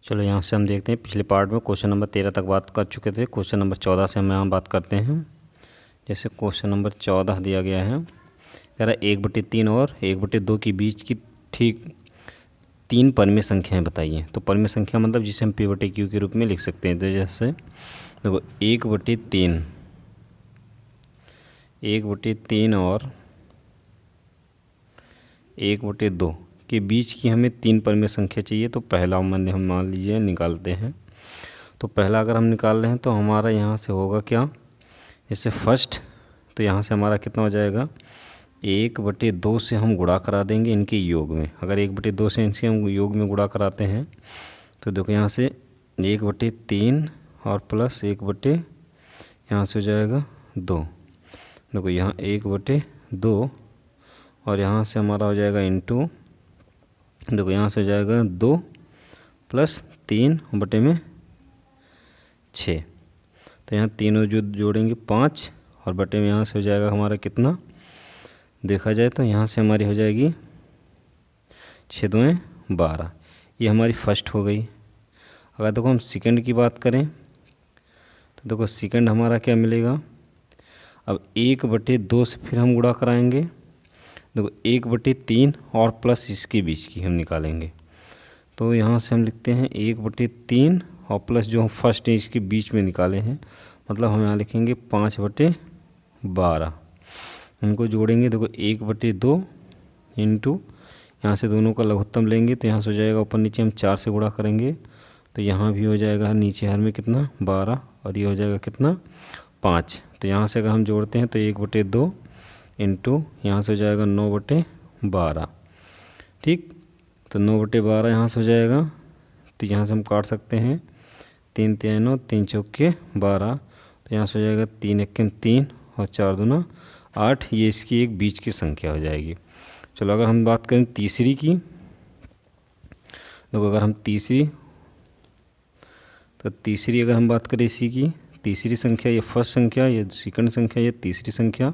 चलो यहाँ से हम देखते हैं, पिछले पार्ट में क्वेश्चन नंबर 13 तक बात कर चुके थे। क्वेश्चन नंबर 14 से हम यहाँ बात करते हैं। जैसे क्वेश्चन नंबर 14 दिया गया है, कह रहा है 1/3 और 1/2 के बीच की ठीक 3 परमेय संख्याएं बताइए। तो परमेय संख्या मतलब जिसे हम P/Q के रूप में लिख सकते हैं। तो जैसे देखो 1/3 और 1/2 के बीच की हमें 3 परमेय संख्या चाहिए। तो पहला हम मान लीजिए निकालते हैं। तो पहला अगर हम निकाल रहे हैं तो हमारा यहाँ से होगा क्या, जैसे फर्स्ट, तो यहाँ से हमारा कितना हो जाएगा 1/2 से हम गुणा करा देंगे इनके योग में। अगर 1/2 से इनके हम योग में गुणा कराते हैं तो देखो यहाँ से 1/3 और प्लस 1/, यहाँ से हो जाएगा 2। देखो यहाँ 1/2 और यहाँ से हमारा हो जाएगा इंटू, देखो यहाँ से हो जाएगा 2 + 3/6। तो यहाँ तीनों जो जोड़ेंगे 5 और बटे में यहाँ से हो जाएगा हमारा कितना, देखा जाए तो यहाँ से हमारी हो जाएगी 6 दूनी 12। ये हमारी फर्स्ट हो गई। अगर देखो हम सेकंड की बात करें तो देखो सेकंड हमारा क्या मिलेगा, अब 1/2 से फिर हम गुणा कराएंगे। देखो 1/3 और प्लस इसके बीच की हम निकालेंगे। तो यहाँ से हम लिखते हैं 1/3 और प्लस जो हम फर्स्ट इसके बीच में निकाले हैं, मतलब हम यहाँ लिखेंगे 5/12। इनको जोड़ेंगे, देखो 1/2 इंटू, यहाँ से दोनों का लघुत्तम लेंगे तो यहाँ से हो जाएगा ऊपर नीचे हम 4 से गुणा करेंगे तो यहाँ भी हो जाएगा नीचे हर में कितना 12 और ये हो जाएगा कितना 5। तो यहाँ से अगर हम जोड़ते हैं तो 1/2 इंटू यहाँ से हो जाएगा 9/12। ठीक, तो 9/12 यहाँ से हो जाएगा। तो यहाँ से हम काट सकते हैं 3 × 9 3 × 4 12। तो यहाँ से हो जाएगा 3 × 1 3 और 4 दूना 8। ये इसकी एक बीच की संख्या हो जाएगी। चलो अगर हम बात करें तीसरी की, देखो अगर हम तीसरी अगर हम बात करें इसी की तीसरी संख्या, ये फर्स्ट संख्या, ये सेकंड संख्या, ये तीसरी संख्या।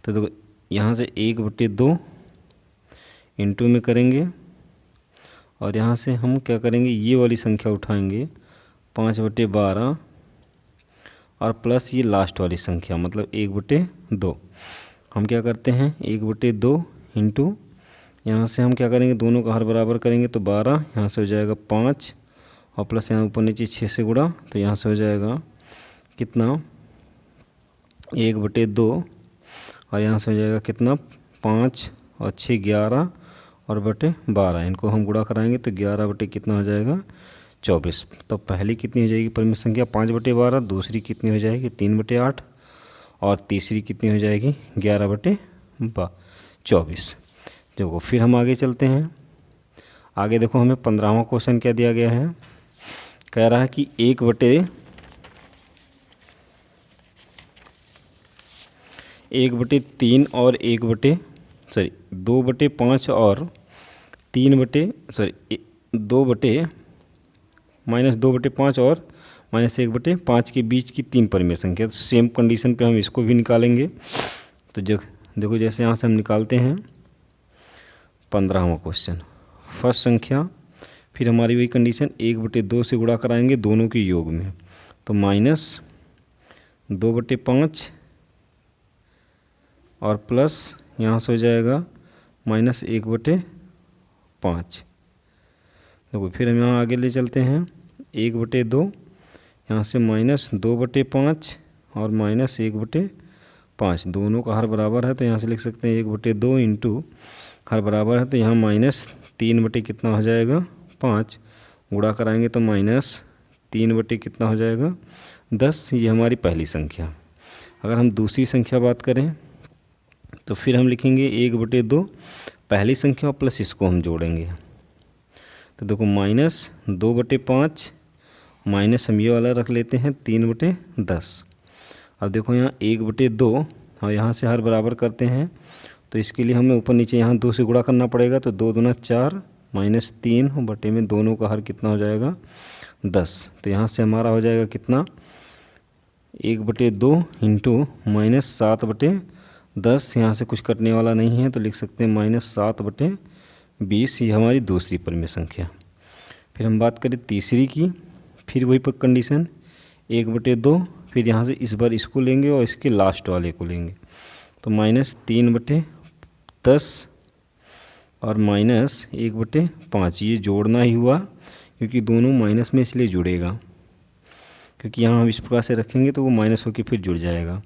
तो देखो यहाँ से 1/2 इंटू में करेंगे और यहाँ से हम क्या करेंगे, ये वाली संख्या उठाएंगे 5/12 और प्लस ये लास्ट वाली संख्या मतलब 1/2। हम क्या करते हैं 1/2 इंटू, यहाँ से हम क्या करेंगे दोनों का हर बराबर करेंगे तो 12, यहाँ से हो जाएगा 5 और प्लस यहाँ ऊपर नीचे 6 से गुणा, तो यहाँ से हो जाएगा कितना 1/2 और यहाँ से हो जाएगा कितना 5 और 6 11 और बटे 12। इनको हम गुणा कराएंगे तो 11 बटे कितना हो जाएगा 24। तो पहली कितनी हो जाएगी परमेय संख्या 5/12, दूसरी कितनी हो जाएगी 3/8 और तीसरी कितनी हो जाएगी 11/24। देखो फिर हम आगे चलते हैं। आगे देखो हमें 15वां क्वेश्चन क्या दिया गया है, कह रहा है कि 1/3 और 2/5 और 2/5 और -1/5 के बीच की 3 परमेय संख्या। तो सेम कंडीशन पे हम इसको भी निकालेंगे। तो देखो जैसे यहाँ से हम निकालते हैं 15वां क्वेश्चन, फर्स्ट संख्या, फिर हमारी वही कंडीशन 1/2 से गुणा कराएंगे दोनों के योग में, तो -2/5 और प्लस यहाँ से हो जाएगा -1/5। देखो फिर हम यहाँ आगे ले चलते हैं 1/2, यहाँ से -2/5 और -1/5, दोनों का हर बराबर है तो यहाँ से लिख सकते हैं 1/2 इंटू हर बराबर है तो यहाँ -3 कितना हो जाएगा 5, गुणा कराएंगे तो -3 कितना हो जाएगा 10। ये हमारी पहली संख्या। अगर हम दूसरी संख्या बात करें तो फिर हम लिखेंगे 1/2 पहली संख्या प्लस इसको हम जोड़ेंगे। तो देखो -2/5 माइनस हम ये वाला रख लेते हैं 3/10। अब देखो यहाँ 1/2 और यहाँ से हर बराबर करते हैं तो इसके लिए हमें ऊपर नीचे यहाँ 2 से गुणा करना पड़ेगा। तो 2 दूना 4 -3 बटे में दोनों का हर कितना हो जाएगा 10। तो यहाँ से हमारा हो जाएगा कितना 1/2 इंटू -7/10। यहाँ से कुछ कटने वाला नहीं है तो लिख सकते हैं -7/20। ये हमारी दूसरी परमेय संख्या। फिर हम बात करें तीसरी की, फिर वही पर कंडीशन 1/2, फिर यहाँ से इस बार इसको लेंगे और इसके लास्ट वाले को लेंगे, तो -3/10 और -1/5। ये जोड़ना ही हुआ क्योंकि दोनों माइनस में इसलिए जुड़ेगा, क्योंकि यहाँ हम इस प्रकार से रखेंगे तो वो माइनस होकर फिर जुड़ जाएगा।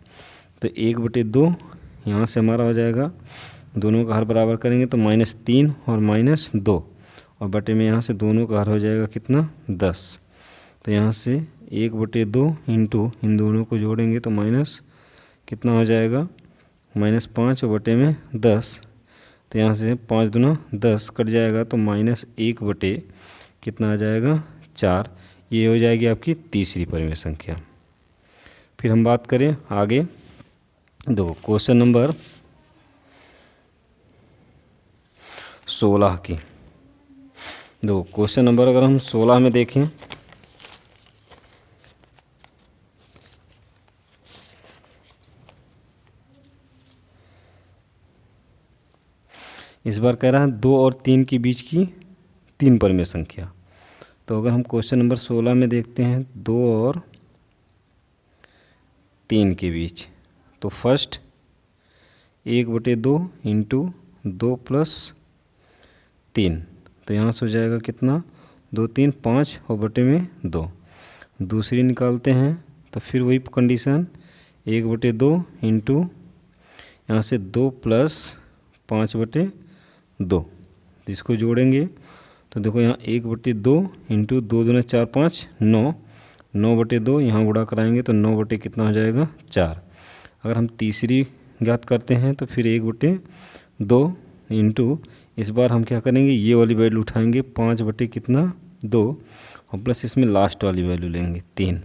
तो 1/2 यहाँ से हमारा हो जाएगा, दोनों का हर बराबर करेंगे तो -3 और -2, और बटे में यहाँ से दोनों का हर हो जाएगा कितना 10। तो यहाँ से 1/2 इंटू इन दोनों को जोड़ेंगे तो माइनस कितना हो जाएगा -5 और बटे में 10। तो यहाँ से 5 दूना 10 कट जाएगा, तो -1 बटे कितना आ जाएगा 4। ये हो जाएगी आपकी तीसरी परिमेय संख्या। फिर हम बात करें आगे, देखो क्वेश्चन नंबर 16 की। देखो क्वेश्चन नंबर अगर हम 16 में देखें, इस बार कह रहा है 2 और 3 के बीच की 3 परिमेय संख्या। तो अगर हम क्वेश्चन नंबर 16 में देखते हैं 2 और 3 के बीच, तो फर्स्ट 1/2 इंटू 2 + 3, तो यहाँ से हो जाएगा कितना 2 3 5 और बटे में 2। दूसरी निकालते हैं तो फिर वही कंडीशन 1/2 इंटू यहाँ से 2 + 5/2, इसको जोड़ेंगे तो देखो यहाँ 1/2 इंटू 2 दूना 4 5 9, 9/2 यहाँ गुणा कराएंगे तो 9 बटे कितना हो जाएगा 4। अगर हम तीसरी ज्ञात करते हैं तो फिर 1/2 इंटू इस बार हम क्या करेंगे, ये वाली वैल्यू उठाएंगे 5 बटे कितना 2, और प्लस इसमें लास्ट वाली वैल्यू लेंगे 3,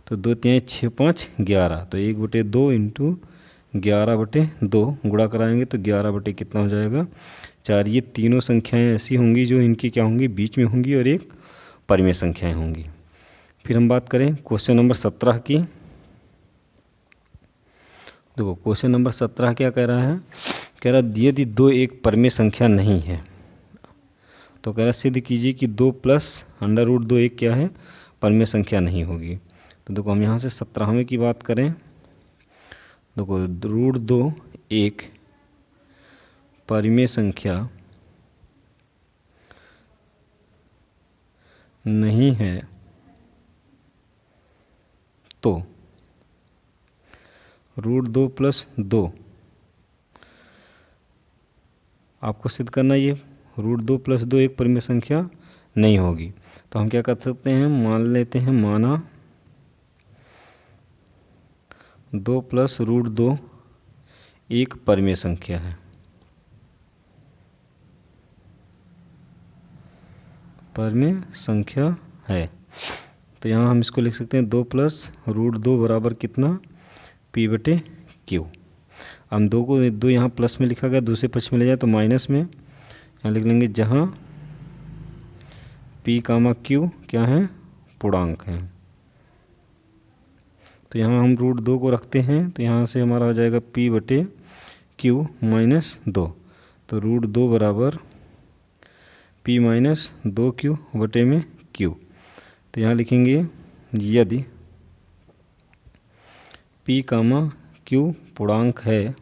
तो 2 3 6 5 11, तो 1/2 इंटू 11/2 गुणा कराएंगे तो 11 बटे कितना हो जाएगा 4। ये तीनों संख्याएं ऐसी होंगी जो इनकी क्या होंगी बीच में होंगी और एक परिमेय संख्याएं होंगी। फिर हम बात करें क्वेश्चन नंबर 17 की। देखो क्वेश्चन नंबर 17 क्या कह रहा है, कह रहा है यदि 2 एक परिमेय संख्या नहीं है, तो कह रहा है सिद्ध कीजिए कि 2 + √2 एक क्या है परिमेय संख्या नहीं होगी। तो देखो हम यहाँ से 17वें की बात करें, देखो √2 एक परिमेय संख्या नहीं है, तो √2 + 2 आपको सिद्ध करना, ये √2 + 2 एक परिमेय संख्या नहीं होगी। तो हम क्या कर सकते हैं, मान लेते हैं माना 2 + √2 एक परिमेय संख्या है, परिमेय संख्या है। तो यहाँ हम इसको लिख सकते हैं 2 + √2 बराबर कितना P/Q। हम 2 को 2 यहाँ प्लस में लिखा गया, दूसरे पक्ष में ले जाए तो माइनस में, यहाँ लिख लेंगे जहाँ P, Q क्या है पूर्णांक हैं। तो यहाँ हम √2 को रखते हैं तो यहाँ से हमारा हो जाएगा P/Q -2, तो √2 बराबर P - 2Q बटे में Q। तो यहाँ लिखेंगे यदि P, Q पूर्णांक है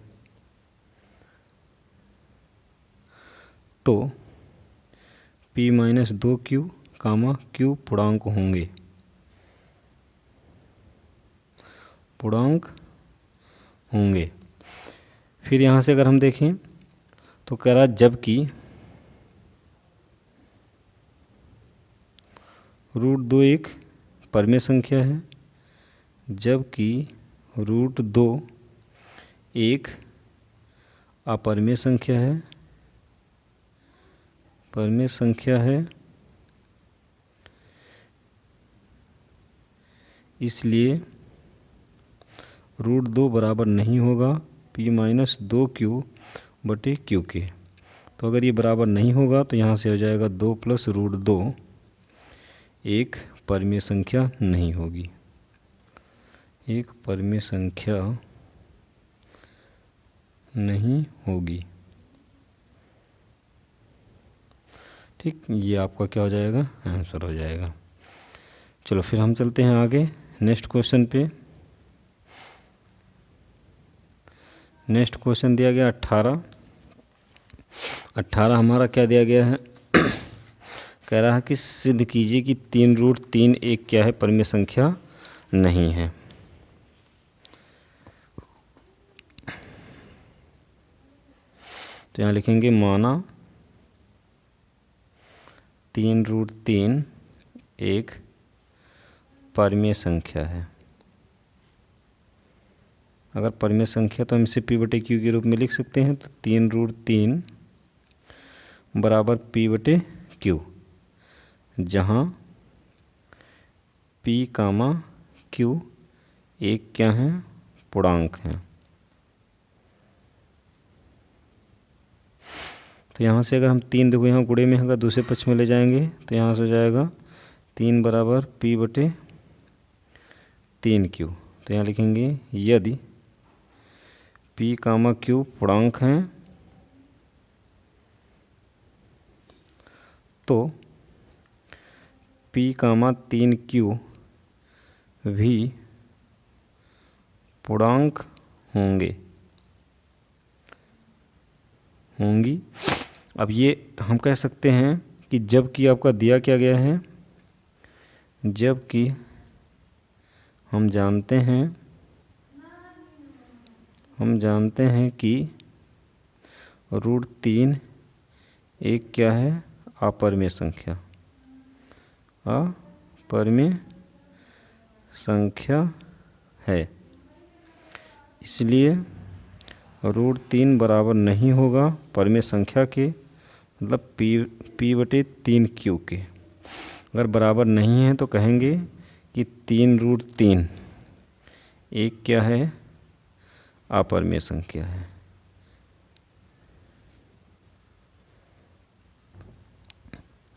तो P - 2Q, Q पूर्णांक होंगे, पूर्णांक होंगे। फिर यहाँ से अगर हम देखें तो कह रहा जबकि √2 एक परिमेय संख्या है, जबकि √2 एक अपरिमेय संख्या है, परिमेय संख्या है, इसलिए √2 बराबर नहीं होगा P - 2Q बटे Q के। तो अगर ये बराबर नहीं होगा तो यहाँ से हो जाएगा 2 + √2 एक परिमेय संख्या नहीं होगी, एक परिमेय संख्या नहीं होगी। ठीक, ये आपका क्या हो जाएगा, आंसर हो जाएगा। चलो फिर हम चलते हैं आगे नेक्स्ट क्वेश्चन पे। नेक्स्ट क्वेश्चन दिया गया 18 हमारा क्या दिया गया है कह रहा है कि सिद्ध कीजिए कि 3√3 एक क्या है, परिमेय संख्या नहीं है। तो यहाँ लिखेंगे माना 3√3 एक परिमेय संख्या है। अगर परिमेय संख्या तो हम इसे p/q के रूप में लिख सकते हैं। तो 3√3 बराबर p/q, जहाँ p, q एक क्या है, पूर्णांक हैं। तो यहाँ से अगर हम 3 देखो, यहाँ गुणे में अगर दूसरे पक्ष में ले जाएंगे तो यहाँ से हो जाएगा 3 बराबर p/3q। तो यहाँ लिखेंगे यदि p, q पूर्णांक हैं तो p, 3q भी पूर्णांक होंगी। अब ये हम कह सकते हैं कि जबकि आपका दिया क्या गया है, जबकि हम जानते हैं कि √3 एक क्या है, अपरिमेय संख्या है। इसलिए √3 बराबर नहीं होगा परिमेय संख्या के, मतलब p/3q के। अगर बराबर नहीं है तो कहेंगे कि 3√3 एक क्या है, अपरिमेय संख्या है।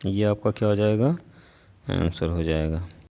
ये आपका क्या हो जाएगा, आंसर हो जाएगा।